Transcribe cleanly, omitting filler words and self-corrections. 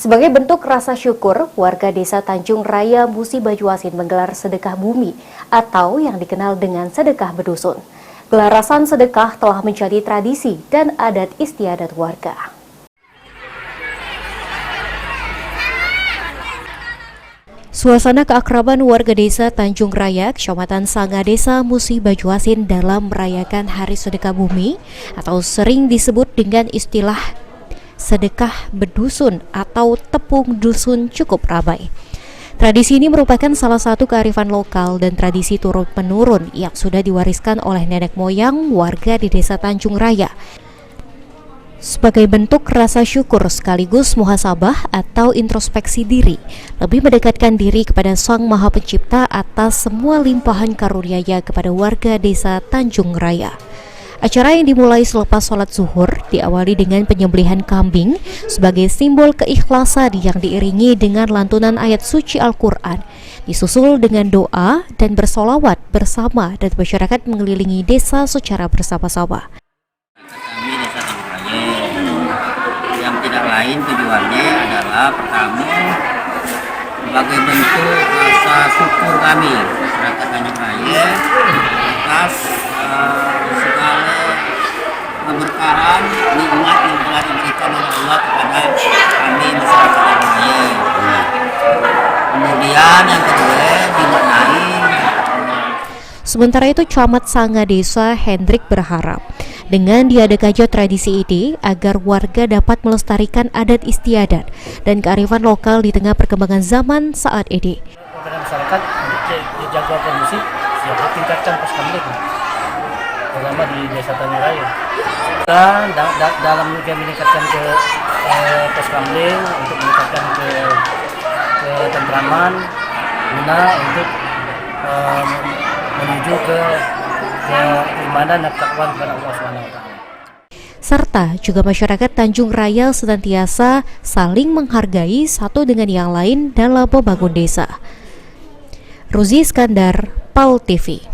Sebagai bentuk rasa syukur, warga desa Tanjung Raya Musi Bajuasin menggelar sedekah bumi atau yang dikenal dengan sedekah berdusun. Gelarasan sedekah telah menjadi tradisi dan adat istiadat warga. Suasana keakraban warga desa Tanjung Raya, Kecamatan Sanga Desa Musi Bajuasin dalam merayakan Hari Sedekah Bumi atau sering disebut dengan istilah sedekah berdusun atau tepung dusun cukup ramai. Tradisi ini merupakan salah satu kearifan lokal dan tradisi turun-menurun yang sudah diwariskan oleh nenek moyang warga di desa Tanjung Raya. Sebagai bentuk rasa syukur sekaligus muhasabah atau introspeksi diri, lebih mendekatkan diri kepada Sang Maha Pencipta atas semua limpahan karunia-Nya kepada warga desa Tanjung Raya. Acara yang dimulai selepas sholat zuhur diawali dengan penyembelihan kambing sebagai simbol keikhlasan yang diiringi dengan lantunan ayat suci Al-Quran, disusul dengan doa dan bersolawat bersama dan masyarakat mengelilingi desa secara bersama-sama. Kami desa Tanjung Raya yang tidak lain tujuannya adalah pertama sebagai bentuk rasa syukur kami masyarakat Tanjung Raya atas segala keberkahan nikmat yang telah diberikan oleh Allah kepada kami masyarakat Tanjung Raya. Kemudian yang kedua dimaknai. Sementara itu, Camat Sanga Desa Hendrik berharap dengan diadakannya tradisi ini agar warga dapat melestarikan adat istiadat dan kearifan lokal di tengah perkembangan zaman saat ini. Kepada masyarakat untuk dijaga kondisi, ya tingkatkan pos kamling, terutama di desa Tanjung Raya. Dan dalam meningkatkan ke pos kamling untuk meningkatkan ke tentraman, guna untuk menuju ke keimanan dan takwaan kepada Allah SWT. Serta juga masyarakat Tanjung Raya senantiasa saling menghargai satu dengan yang lain dalam membangun desa. Ruzi Iskandar, PAL TV.